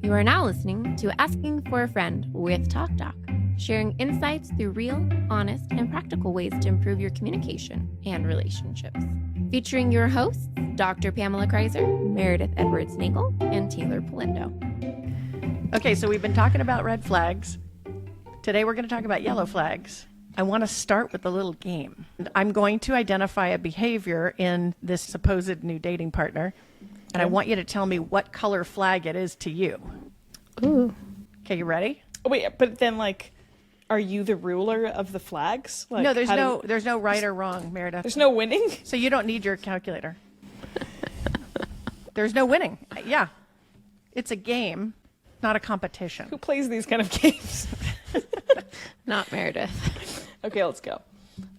You are now listening to Asking for a Friend with TalkDoc, sharing insights through real, honest, and practical ways to improve your communication and relationships. Featuring your hosts, Dr. Pamela Kreiser, Meredith Edwards-Nagel, and Teighlor Polindo. Okay, so we've been talking about red flags. Today we're going to talk about yellow flags. I want to start with a little game. I'm going to identify a behavior in this supposed new dating partner, and I want you to tell me what color flag it is to you. Ooh. Okay, you ready? Oh, wait, but then, are you the ruler of the flags? No, there's no right or wrong, Meredith. There's no winning? So you don't need your calculator. There's no winning. Yeah. It's a game, not a competition. Who plays these kind of games? Not Meredith. Okay, let's go.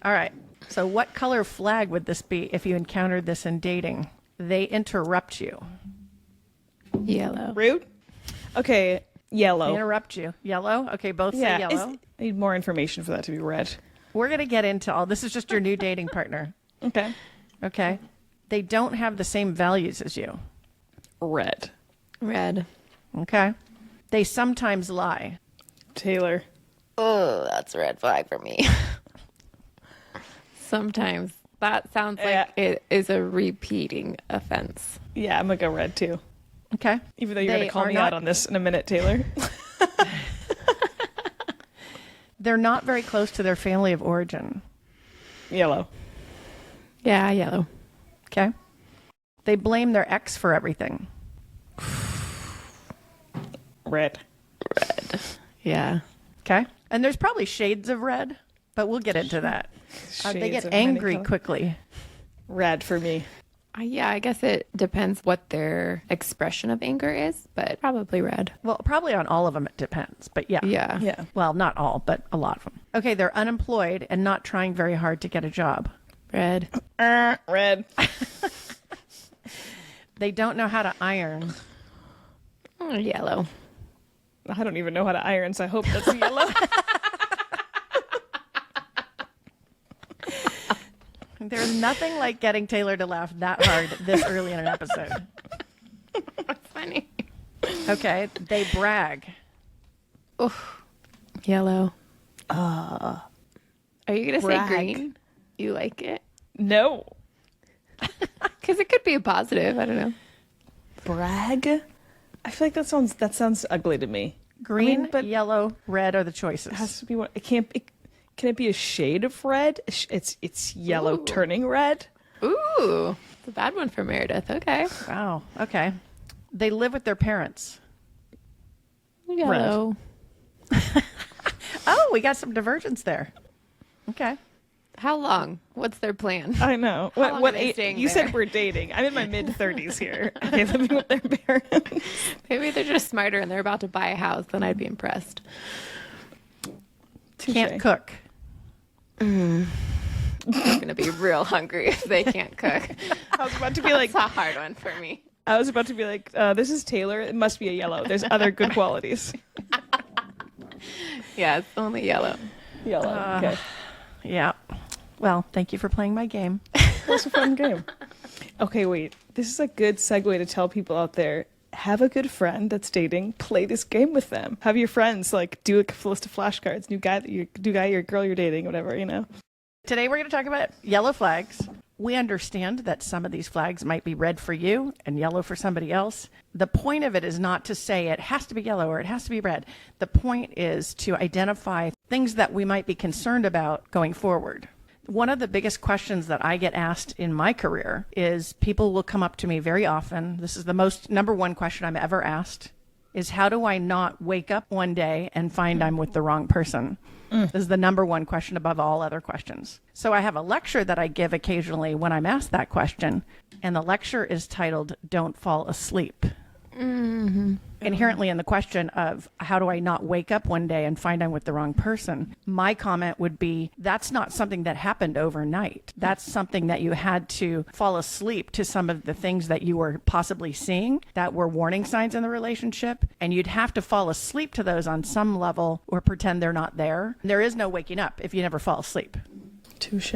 All right. So what color flag would this be if you encountered this in dating? They interrupt you. Yellow. Rude? Okay, yellow. They interrupt you. Yellow? Okay, both say yellow. I need more information for that to be red. We're going to get into all this. Is just your new dating partner. Okay. Okay. They don't have the same values as you. Red. Red. Okay. They sometimes lie. Teighlor. Oh, that's a red flag for me. Sometimes. That sounds like it is a repeating offense. Yeah, I'm going to go red too. Okay. Even though you're going to call me out on this in a minute, Teighlor. They're not very close to their family of origin. Yellow. Yeah, yellow. Okay. They blame their ex for everything. Red. Red. Yeah. Okay. And there's probably shades of red, but we'll get into that. They get angry quickly. Red for me. Yeah, I guess it depends what their expression of anger is, but probably red. Well, probably on all of them it depends, but yeah. Yeah. Yeah. Well, not all, but a lot of them. Okay, they're unemployed and not trying very hard to get a job. Red. Red. They don't know how to iron. Yellow. I don't even know how to iron, so I hope that's yellow. There's nothing like getting Teighlor to laugh that hard this early in an episode. That's funny. Okay, they brag. Oof. Yellow. Are you going to say green? You like it? No. Because it could be a positive. I don't know. Brag? I feel like that sounds ugly to me. Green, yellow, red are the choices. It has to be one. Can it be a shade of red? It's yellow Ooh. turning red. Ooh. It's a bad one for Meredith. Okay. Wow. Okay. They live with their parents. Yellow. Oh, we got some divergence there. Okay. How long? What's their plan? I know. How long are they age? staying You there? said we're dating. I'm in my mid-30s here. Okay, living with their parents. Maybe they're just smarter and they're about to buy a house. Then I'd be impressed. Can't cook. I'm going to be real hungry if they can't cook. I was about to be like, That's a hard one for me. this is Teighlor. It must be a yellow. There's other good qualities. Yeah, it's only yellow. Yellow. Okay. Yeah. Well, thank you for playing my game. That was a fun game. Okay, wait. This is a good segue to tell people out there, have a good friend that's dating, play this game with them. Have your friends do a list of flashcards, new guy, your girl you're dating, whatever, Today we're going to talk about yellow flags. We understand that some of these flags might be red for you and yellow for somebody else. The point of it is not to say it has to be yellow or it has to be red. The point is to identify things that we might be concerned about going forward. One of the biggest questions that I get asked in my career is people will come up to me very often. This is the number one question I'm ever asked is how do I not wake up one day and find I'm with the wrong person? This is the number one question above all other questions. So I have a lecture that I give occasionally when I'm asked that question. And the lecture is titled, Don't Fall Asleep. Mm-hmm. Inherently in the question of how do I not wake up one day and find I'm with the wrong person, my comment would be that's not something that happened overnight. That's something that you had to fall asleep to some of the things that you were possibly seeing that were warning signs in the relationship. And you'd have to fall asleep to those on some level or pretend they're not there. There is no waking up if you never fall asleep. Touche.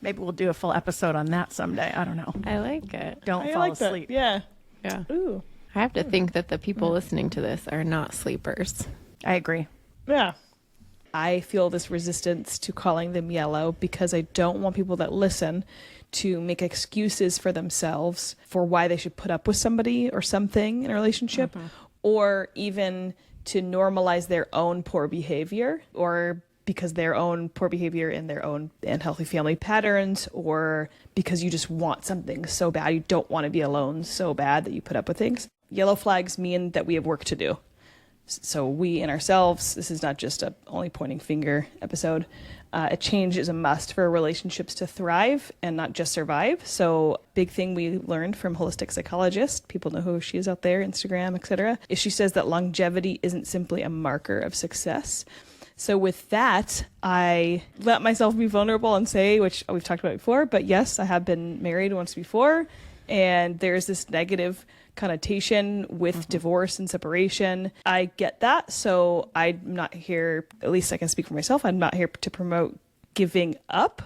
Maybe we'll do a full episode on that someday. I don't know. I like it. Don't fall asleep. Yeah. Yeah. Ooh. I have to think that the people listening to this are not sleepers. I agree. Yeah. I feel this resistance to calling them yellow because I don't want people that listen to make excuses for themselves for why they should put up with somebody or something in a relationship, or even to normalize their own poor behavior, or because their own poor behavior in their own unhealthy family patterns, or because you just want something so bad, you don't want to be alone so bad that you put up with things. Yellow flags mean that we have work to do. So we in ourselves, this is not just a only pointing finger episode. A change is a must for relationships to thrive and not just survive. So big thing we learned from holistic psychologist, people know who she is out there, Instagram, etc., is she says that longevity isn't simply a marker of success. So with that, I let myself be vulnerable and say, which we've talked about before, but yes, I have been married once before, and there's this negative connotation with divorce and separation. I get that. So I'm not here, at least I can speak for myself, I'm not here to promote giving up,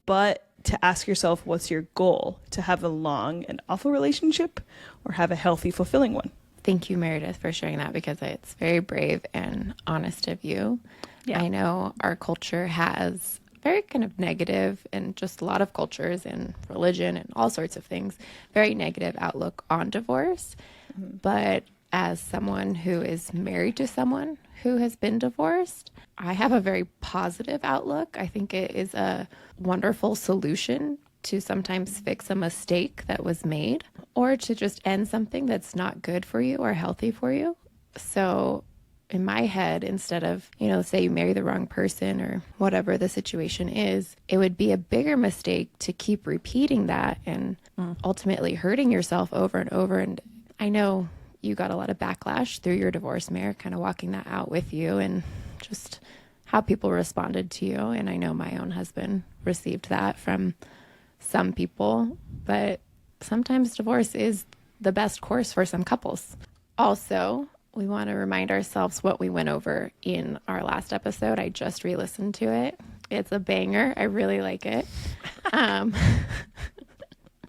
but to ask yourself, what's your goal? To have a long and awful relationship or have a healthy, fulfilling one? Thank you, Meredith, for sharing that, because it's very brave and honest of you. Yeah. I know our culture has very kind of negative, and just a lot of cultures and religion and all sorts of things, very negative outlook on divorce. But as someone who is married to someone who has been divorced, I have a very positive outlook. I think it is a wonderful solution to sometimes fix a mistake that was made, or to just end something that's not good for you or healthy for you. So in my head, instead of, say you marry the wrong person or whatever the situation is, it would be a bigger mistake to keep repeating that and ultimately hurting yourself over and over. And I know you got a lot of backlash through your divorce, Mare, kind of walking that out with you and just how people responded to you. And I know my own husband received that from some people, but sometimes divorce is the best course for some couples. Also, we want to remind ourselves what we went over in our last episode. I just re-listened to it. It's a banger. I really like it.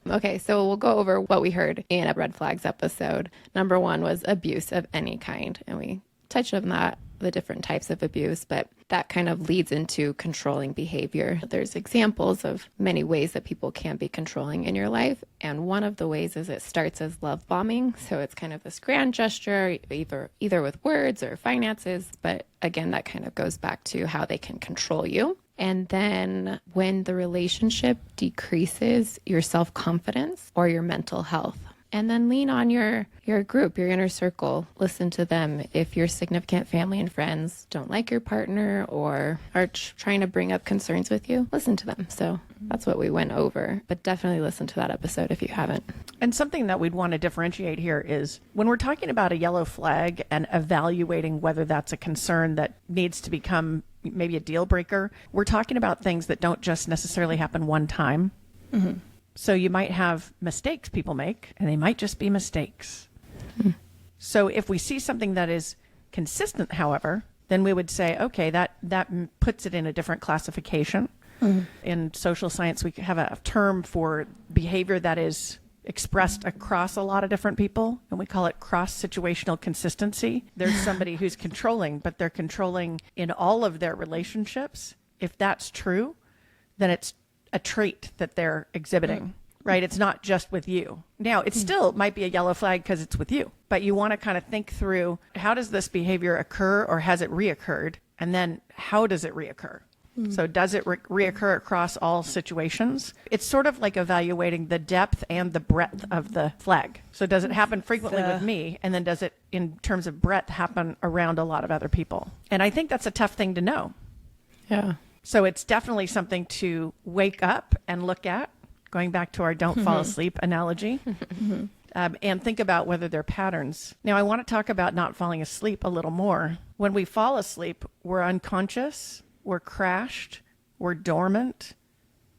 Okay, so we'll go over what we heard in a red flags episode. Number 1 was abuse of any kind. And we touched on that, the different types of abuse, but that kind of leads into controlling behavior. There's examples of many ways that people can be controlling in your life. And one of the ways is it starts as love bombing. So it's kind of this grand gesture, either with words or finances. But again, that kind of goes back to how they can control you. And then when the relationship decreases your self-confidence or your mental health. And then lean on your group, your inner circle. Listen to them. If your significant family and friends don't like your partner or are trying to bring up concerns with you, listen to them. So that's what we went over. But definitely listen to that episode if you haven't. And something that we'd want to differentiate here is when we're talking about a yellow flag and evaluating whether that's a concern that needs to become maybe a deal breaker, we're talking about things that don't just necessarily happen one time. So you might have mistakes people make, and they might just be mistakes. So if we see something that is consistent, however, then we would say, okay, that puts it in a different classification. In social science, we have a term for behavior that is expressed across a lot of different people, and we call it cross-situational consistency. There's somebody who's controlling, but they're controlling in all of their relationships. If that's true, then it's a trait that they're exhibiting, right? It's not just with you. Now, it still might be a yellow flag because it's with you, but you want to kind of think through, how does this behavior occur, or has it reoccurred? And then how does it reoccur? So does it reoccur across all situations? It's sort of like evaluating the depth and the breadth of the flag. So does it happen frequently with me? And then does it, in terms of breadth, happen around a lot of other people? And I think that's a tough thing to know. Yeah. So it's definitely something to wake up and look at, going back to our don't fall asleep analogy, and think about whether they're patterns. Now, I want to talk about not falling asleep a little more. When we fall asleep, we're unconscious, we're crashed, we're dormant,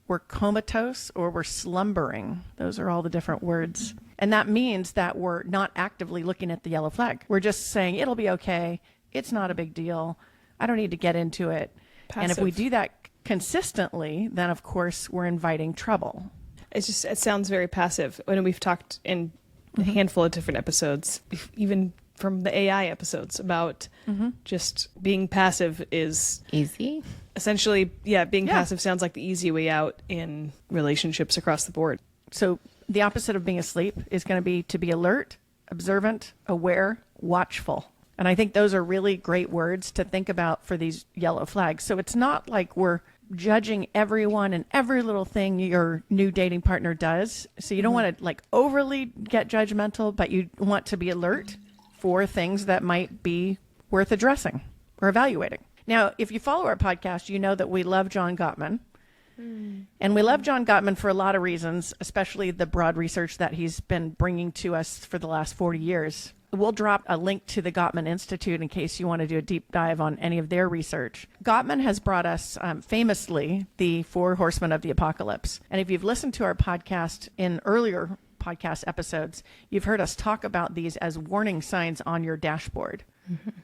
we're comatose, or we're slumbering. Those are all the different words. And that means that we're not actively looking at the yellow flag. We're just saying, it'll be okay. It's not a big deal. I don't need to get into it. Passive. And if we do that consistently, then of course we're inviting trouble. It sounds very passive. When we've talked in a handful of different episodes, even from the AI episodes, about just being passive is Easy. essentially, being passive sounds like the easy way out in relationships across the board. So the opposite of being asleep is going to be to be alert, observant, aware, watchful. And I think those are really great words to think about for these yellow flags. So it's not like we're judging everyone and every little thing your new dating partner does. So you don't want to like overly get judgmental, but you want to be alert for things that might be worth addressing or evaluating. Now, if you follow our podcast, you know that we love John Gottman. And we love John Gottman for a lot of reasons, especially the broad research that he's been bringing to us for the last 40 years. We'll drop a link to the Gottman Institute in case you want to do a deep dive on any of their research. Gottman has brought us famously the 4 horsemen of the apocalypse. And if you've listened to our podcast in earlier podcast episodes, you've heard us talk about these as warning signs on your dashboard.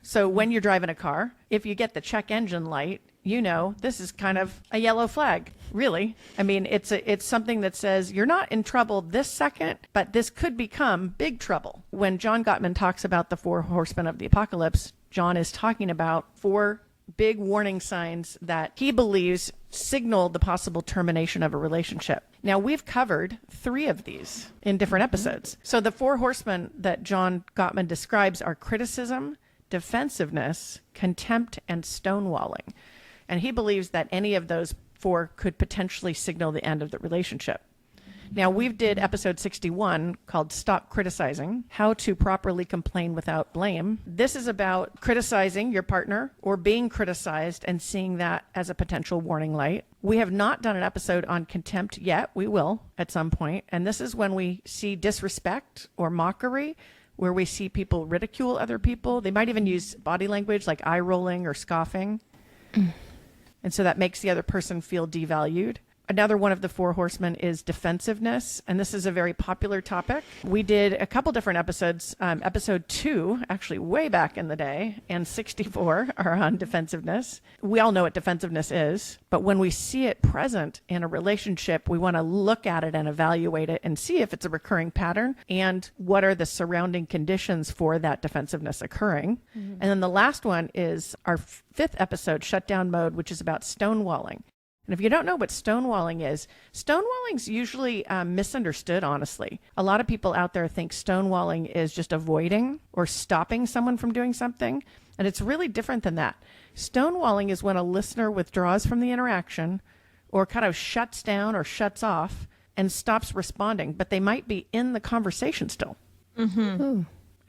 So when you're driving a car, if you get the check engine light, you know this is kind of a yellow flag, really. I mean, it's something that says you're not in trouble this second, but this could become big trouble. When John Gottman talks about the 4 horsemen of the apocalypse, John is talking about 4 big warning signs that he believes signal the possible termination of a relationship. Now, we've covered 3 of these in different episodes. So the 4 horsemen that John Gottman describes are criticism, defensiveness, contempt, and stonewalling. And he believes that any of those 4 could potentially signal the end of the relationship. Now, we did episode 61 called Stop Criticizing, How to Properly Complain Without Blame. This is about criticizing your partner or being criticized and seeing that as a potential warning light. We have not done an episode on contempt yet. We will at some point. And this is when we see disrespect or mockery, where we see people ridicule other people. They might even use body language like eye rolling or scoffing. And so that makes the other person feel devalued. Another one of the 4 horsemen is defensiveness, and this is a very popular topic. We did a couple different episodes. Episode 2, actually way back in the day, and 64 are on defensiveness. We all know what defensiveness is, but when we see it present in a relationship, we want to look at it and evaluate it and see if it's a recurring pattern and what are the surrounding conditions for that defensiveness occurring. And then the last one is our 5th episode, Shutdown Mode, which is about stonewalling. And if you don't know what stonewalling is, stonewalling's usually misunderstood, honestly. A lot of people out there think stonewalling is just avoiding or stopping someone from doing something. And it's really different than that. Stonewalling is when a listener withdraws from the interaction or kind of shuts down or shuts off and stops responding, but they might be in the conversation still. And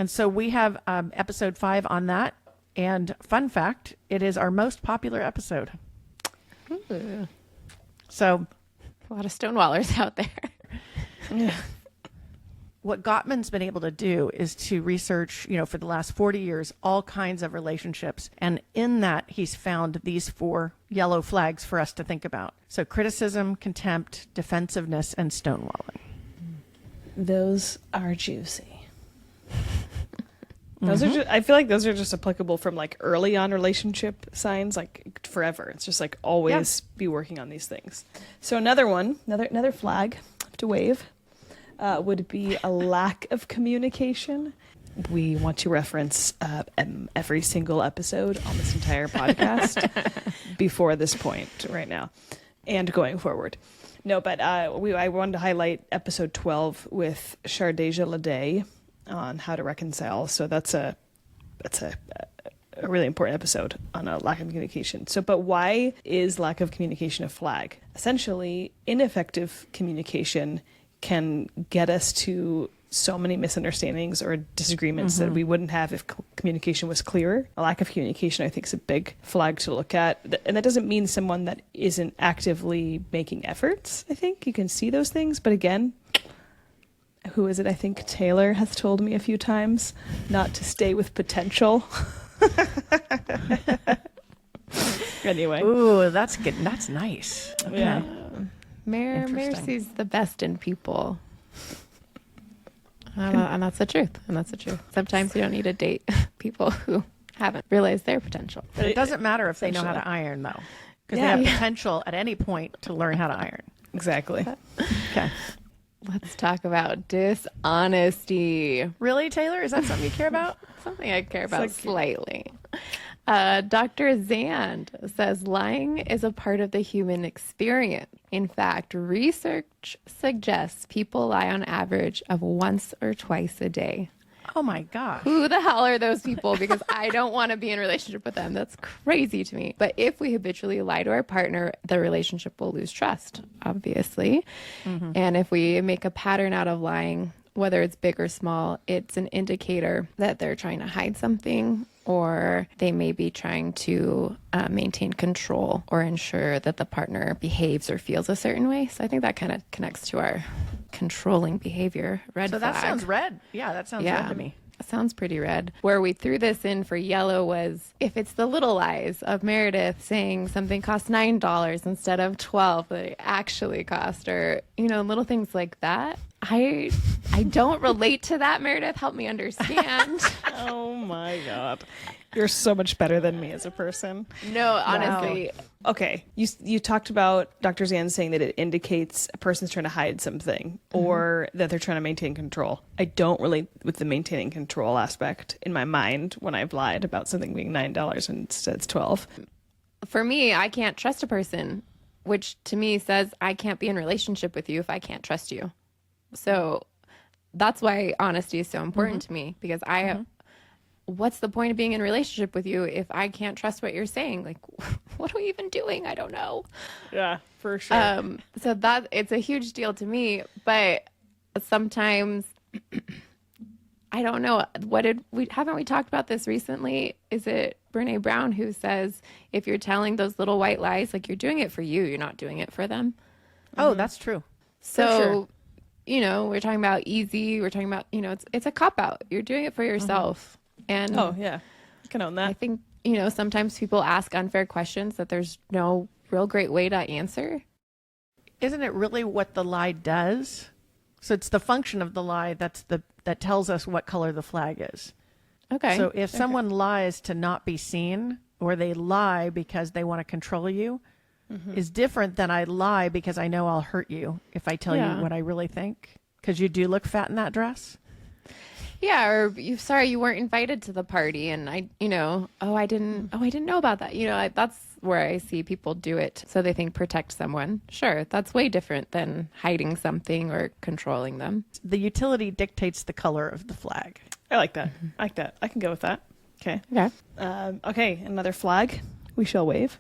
so we have episode 5 on that. And fun fact, it is our most popular episode. So A lot of stonewallers out there. Yeah. What Gottman's been able to do is to research, for the last 40 years, all kinds of relationships. And in that, he's found these 4 yellow flags for us to think about. So criticism, contempt, defensiveness, and stonewalling. Those are juicy. Those are I feel like those are just applicable from like early on relationship signs, like forever. It's just like always be working on these things. So another flag to wave would be a lack of communication. We want to reference every single episode on this entire podcast before this point right now and going forward. No, but I wanted to highlight episode 12 with Chardeja Lede on how to reconcile. So that's a really important episode on a lack of communication. So, but why is lack of communication a flag? Essentially, ineffective communication can get us to so many misunderstandings or disagreements that we wouldn't have if communication was clearer. A lack of communication, I think, is a big flag to look at. And that doesn't mean someone that isn't actively making efforts. I think you can see those things. But again, who is it? I think Teighlor has told me a few times not to stay with potential. Anyway. Ooh, that's good. That's nice. Okay. Yeah. Mare sees the best in people. And that's the truth. Sometimes you don't need to date people who haven't realized their potential. But it doesn't matter if they know how to iron, though. Because they have potential at any point to learn how to iron. Exactly. Okay. Let's talk about dishonesty. Really, Teighlor? Is that something you care about? Something I care about slightly. Dr. Zand says lying is a part of the human experience. In fact, research suggests people lie on average of once or twice a day. Oh my gosh. Who the hell are those people? Because I don't want to be in a relationship with them. That's crazy to me. But if we habitually lie to our partner, the relationship will lose trust, obviously. And if we make a pattern out of lying, whether it's big or small, it's an indicator that they're trying to hide something, or they may be trying to maintain control or ensure that the partner behaves or feels a certain way. So I think that kind of connects to our controlling behavior. Red So flag. that sounds red. Yeah, that sounds red to me. Sounds pretty red. Where we threw this in for yellow was if it's the little lies of Meredith saying something costs $9 instead of $12 that it actually cost, or, you know, little things like that. I don't relate to that, Meredith. Help me understand. Oh my God. You're so much better than me as a person. No, honestly. Okay. You talked about Dr. Zan saying that it indicates a person's trying to hide something or that they're trying to maintain control. I don't relate with the maintaining control aspect in my mind when I've lied about something being $9 and instead it's $12. For me, I can't trust a person, which to me says I can't be in a relationship with you if I can't trust you. So that's why honesty is so important to me, because what's the point of being in a relationship with you if I can't trust what you're saying? Like, what are we even doing? I don't know. Yeah, for sure. So that it's a huge deal to me, but sometimes I don't know. Haven't we talked about this recently? Is it Brene Brown who says if you're telling those little white lies, like, you're doing it for you, you're not doing it for them? Oh, that's true. So, you know, we're talking about easy. We're talking about, you know, it's a cop out. You're doing it for yourself. And oh, yeah. You can own that. I think, you know, sometimes people ask unfair questions that there's no real great way to answer. Isn't it really what the lie does? So it's the function of the lie that tells us what color the flag is. Okay. So if someone lies to not be seen, or they lie because they want to control you, is different than I lie because I know I'll hurt you if I tell you what I really think. Because you do look fat in that dress. Yeah, or you weren't invited to the party, and I didn't know about that. You know, that's where I see people do it so they think protect someone. Sure, that's way different than hiding something or controlling them. The utility dictates the color of the flag. I like that. I like that. I can go with that. Okay. Okay. Okay, another flag we shall wave.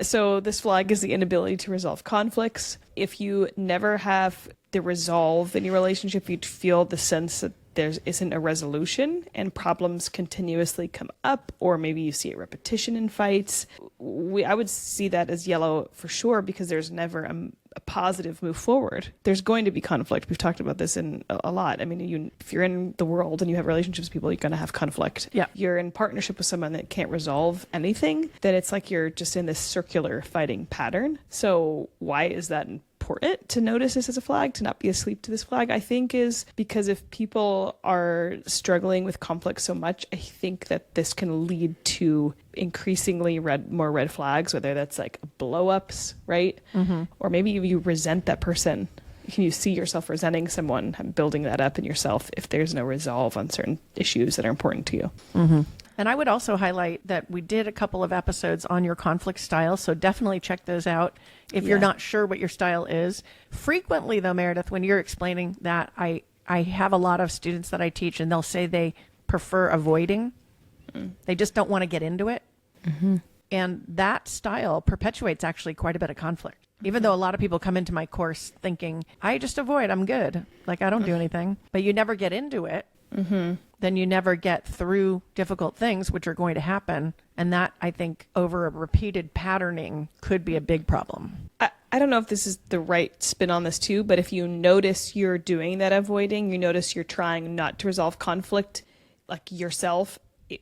So this flag is the inability to resolve conflicts. If you never have the resolve in your relationship, you'd feel the sense that there isn't a resolution and problems continuously come up, or maybe you see a repetition in fights. I would see that as yellow for sure, because there's never a positive move forward. There's going to be conflict. We've talked about this in a lot. I mean, if you're in the world and you have relationships with people, you're going to have conflict. Yeah. You're in partnership with someone that can't resolve anything, then it's like you're just in this circular fighting pattern. So why is that important to notice this as a flag, to not be asleep to this flag? I think is because if people are struggling with conflict so much, I think that this can lead to increasingly more red flags, whether that's like blow-ups, right? Or maybe you resent that person. Can you see yourself resenting someone, building that up in yourself if there's no resolve on certain issues that are important to you? And I would also highlight that we did a couple of episodes on your conflict style, so definitely check those out if you're not sure what your style is. Frequently, though, Meredith, when you're explaining that, I have a lot of students that I teach, and they'll say they prefer avoiding. They just don't want to get into it. And that style perpetuates actually quite a bit of conflict. Even though a lot of people come into my course thinking, I just avoid, I'm good. Like, I don't do anything. But you never get into it. Then you never get through difficult things, which are going to happen. And that, I think, over a repeated patterning could be a big problem. I don't know if this is the right spin on this too, but if you notice you're doing that avoiding, you notice you're trying not to resolve conflict, like yourself,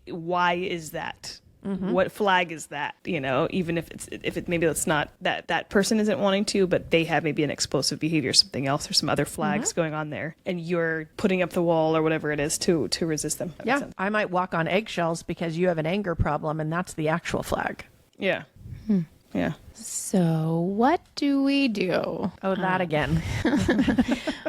why is that? What flag is that? You know, even if it maybe it's not that person isn't wanting to, but they have maybe an explosive behavior, something else, or some other flags going on there, and you're putting up the wall or whatever it is to resist them. Yeah, I might walk on eggshells because you have an anger problem, and that's the actual flag. Yeah. Yeah. So what do we do? Oh, that again.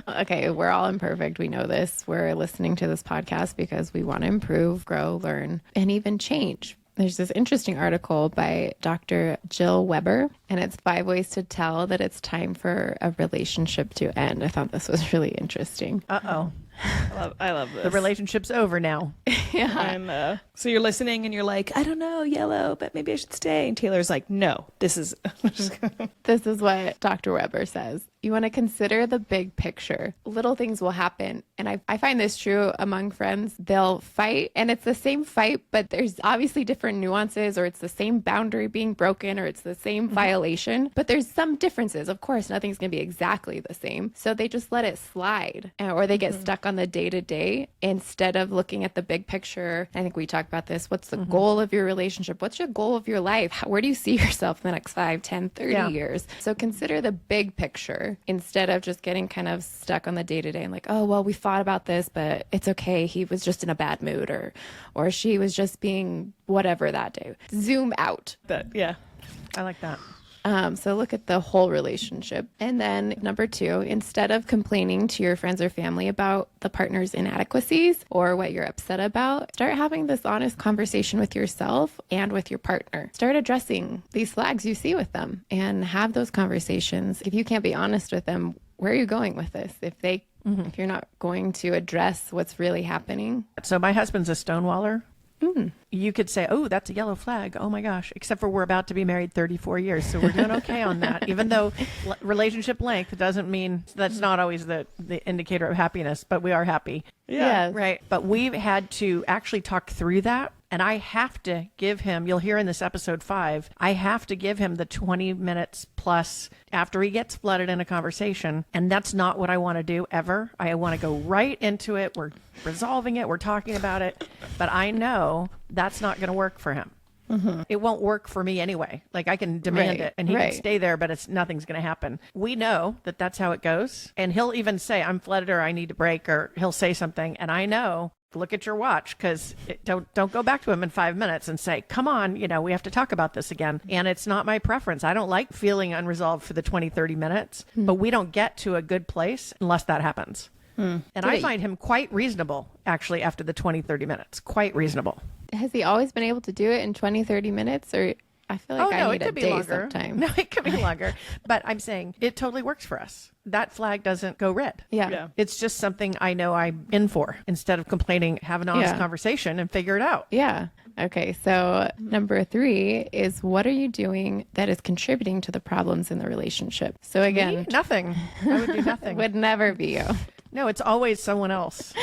Okay, we're all imperfect. We know this. We're listening to this podcast because we want to improve, grow, learn, and even change. There's this interesting article by Dr. Jill Weber, and it's 5 ways to tell that it's time for a relationship to end. I thought this was really interesting. Uh-oh. I love this. The relationship's over now. Yeah. And so you're listening and you're like, I don't know, Yellow, but maybe I should stay. And Teighlor's like, no, this is... This is what Dr. Weber says. You want to consider the big picture. Little things will happen. And I find this true among friends. They'll fight, and it's the same fight, but there's obviously different nuances, or it's the same boundary being broken, or it's the same violation. But there's some differences. Of course, nothing's going to be exactly the same. So they just let it slide, or they get stuck on the day-to-day instead of looking at the big picture. I think we talked about this. What's the goal of your relationship? What's your goal of your life? Where do you see yourself in the next 5, 10, 30 years? So consider the big picture instead of just getting kind of stuck on the day-to-day and like, oh, well, we thought about this, but it's okay. He was just in a bad mood, or she was just being whatever that day. Zoom out. Yeah. I like that. So look at the whole relationship. And then number 2, instead of complaining to your friends or family about the partner's inadequacies or what you're upset about, start having this honest conversation with yourself and with your partner. Start addressing these flags you see with them and have those conversations. If you can't be honest with them, where are you going with this? If you're not going to address what's really happening. So my husband's a stonewaller. You could say, oh, that's a yellow flag. Oh my gosh. Except for we're about to be married 34 years. So we're doing okay on that. Even though relationship length doesn't mean that's not always the indicator of happiness, but we are happy. Yeah. Right. But we've had to actually talk through that. And I have to give him, you'll hear in this episode 5, I have to give him the 20 minutes plus after he gets flooded in a conversation. And that's not what I want to do ever. I want to go right into it. We're resolving it. We're talking about it. But I know that's not going to work for him. It won't work for me anyway. Like I can demand it and he can stay there, but nothing's going to happen. We know that that's how it goes. And he'll even say, I'm flooded or I need a break, or he'll say something. And I know, look at your watch, because don't go back to him in 5 minutes and say, come on, we have to talk about this again. And it's not my preference. I don't like feeling unresolved for the 20, 30 minutes, but we don't get to a good place unless that happens. And I find him quite reasonable, actually, after the 20, 30 minutes. Quite reasonable. Has he always been able to do it in 20, 30 minutes? Or I feel like I need a day sometime. No, it could be longer. But I'm saying it totally works for us. That flag doesn't go red. Yeah. It's just something I know I'm in for. Instead of complaining, have an honest conversation and figure it out. Yeah. Okay. So number 3 is, what are you doing that is contributing to the problems in the relationship? So again, Me? Nothing. I would do nothing. Would never be you. No, it's always someone else.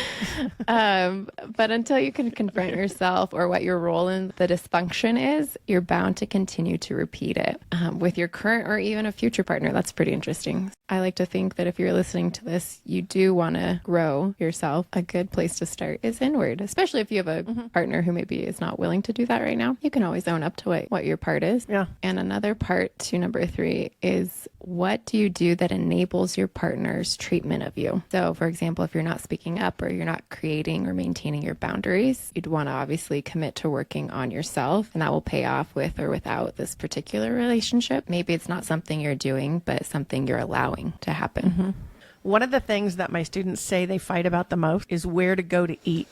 But until you can confront yourself or what your role in the dysfunction is, you're bound to continue to repeat it with your current or even a future partner. That's pretty interesting. I like to think that if you're listening to this, you do want to grow yourself. A good place to start is inward, especially if you have a partner who maybe is not willing to do that right now. You can always own up to what your part is. Yeah. And another part to number 3 is, what do you do that enables your partner's treatment of you? So, for example, if you're not speaking up or you're not creating or maintaining your boundaries, you'd want to obviously commit to working on yourself, and that will pay off with or without this particular relationship. Maybe it's not something you're doing, but something you're allowing to happen. One of the things that my students say they fight about the most is where to go to eat.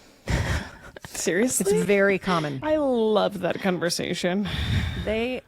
Seriously? It's very common. I love that conversation. They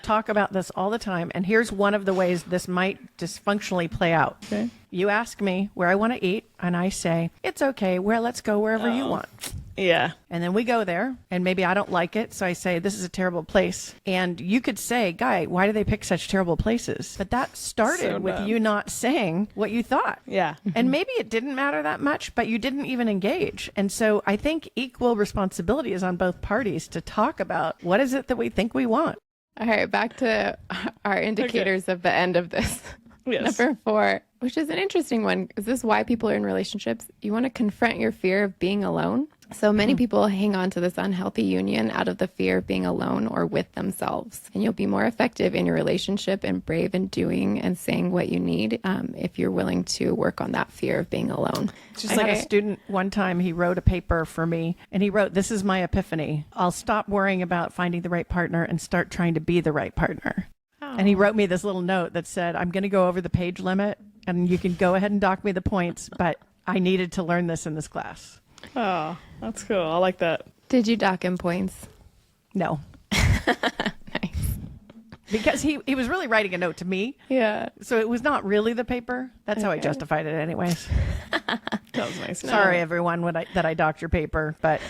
talk about this all the time. And here's one of the ways this might dysfunctionally play out. Okay. You ask me where I want to eat, and I say, it's okay. Let's go wherever you want. Yeah. And then we go there, and maybe I don't like it. So I say, this is a terrible place. And you could say, Guy, why do they pick such terrible places? But that started with you not saying what you thought. Yeah. And maybe it didn't matter that much, but you didn't even engage. And so I think equal responsibility is on both parties to talk about what is it that we think we want. All right, back to our indicators of the end of this. Yes. Number 4, which is an interesting one. Is this why people are in relationships? You want to confront your fear of being alone. So many people hang on to this unhealthy union out of the fear of being alone or with themselves. And you'll be more effective in your relationship and brave in doing and saying what you need if you're willing to work on that fear of being alone. I had a student one time, he wrote a paper for me, and he wrote, this is my epiphany. I'll stop worrying about finding the right partner and start trying to be the right partner. And he wrote me this little note that said, I'm going to go over the page limit and you can go ahead and dock me the points, but I needed to learn this in this class. Oh, that's cool. I like that. Did you dock him points? No. Nice. Because he was really writing a note to me. Yeah. So it was not really the paper. That's how I Okay. justified it anyways. That was nice. Sorry, everyone, that I docked your paper, but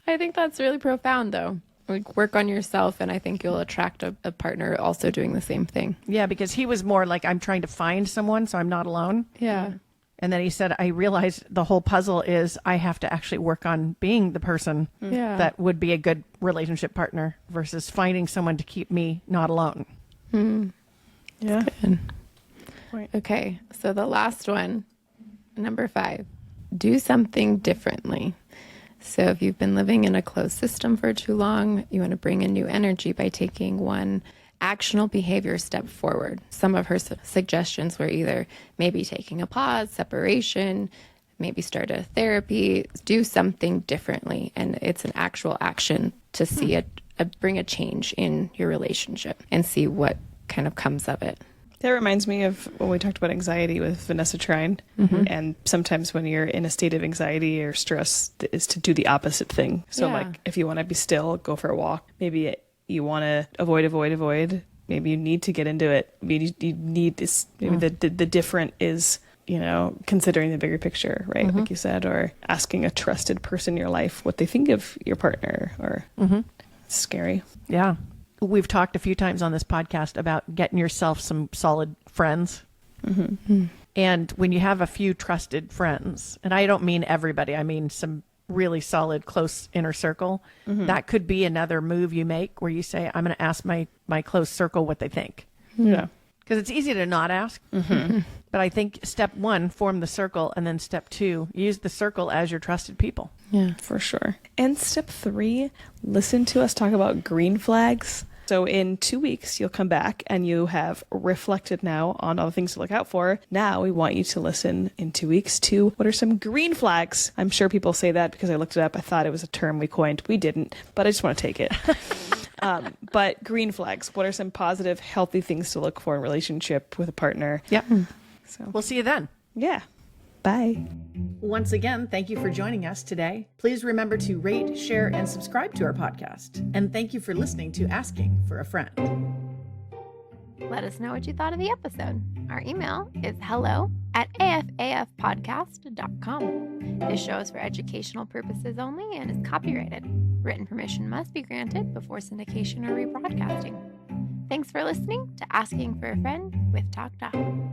I think that's really profound, though. Like, work on yourself, and I think you'll attract a partner also doing the same thing. yeah, because he was more like, I'm trying to find someone, so I'm not alone. Yeah. And then he said, I realized the whole puzzle is I have to actually work on being the person Yeah. that would be a good relationship partner versus finding someone to keep me not alone. Yeah. Good. Okay, so the last one, number 5, do something differently. So if you've been living in a closed system for too long, you want to bring in new energy by taking one actionable behavior step forward. Some of her suggestions were either maybe taking a pause, separation, maybe start a therapy, do something differently. And it's an actual action to see bring a change in your relationship and see what kind of comes of it. That reminds me of when we talked about anxiety with Vanessa Trine. And sometimes when you're in a state of anxiety or stress, is to do the opposite thing. So Yeah. like if you want to be still, go for a walk. Maybe you want to avoid. Maybe you need to get into it. Maybe you need this. Maybe the different is, considering the bigger picture, right? Like you said, or asking a trusted person in your life what they think of your partner, or it's scary. Yeah. We've talked a few times on this podcast about getting yourself some solid friends. And when you have a few trusted friends, and I don't mean everybody, I mean some really solid, close inner circle, that could be another move you make where you say, I'm going to ask my close circle what they think. Yeah. Because it's easy to not ask. But I think step 1, form the circle. And then step 2, use the circle as your trusted people. Yeah. For sure. And step 3, listen to us talk about green flags. So in 2 weeks, you'll come back and you have reflected now on all the things to look out for. Now we want you to listen in 2 weeks to what are some green flags. I'm sure people say that because I looked it up. I thought it was a term we coined. We didn't, but I just want to take it. But green flags, what are some positive, healthy things to look for in a relationship with a partner? Yep. So We'll see you then. yeah. Bye. Once again, thank you for joining us today. Please remember to rate, share, and subscribe to our podcast. And thank you for listening to Asking for a Friend. Let us know what you thought of the episode. Our email is hello@afafpodcast.com. This show is for educational purposes only and is copyrighted. Written permission must be granted before syndication or rebroadcasting. Thanks for listening to Asking for a Friend with TalkDoc.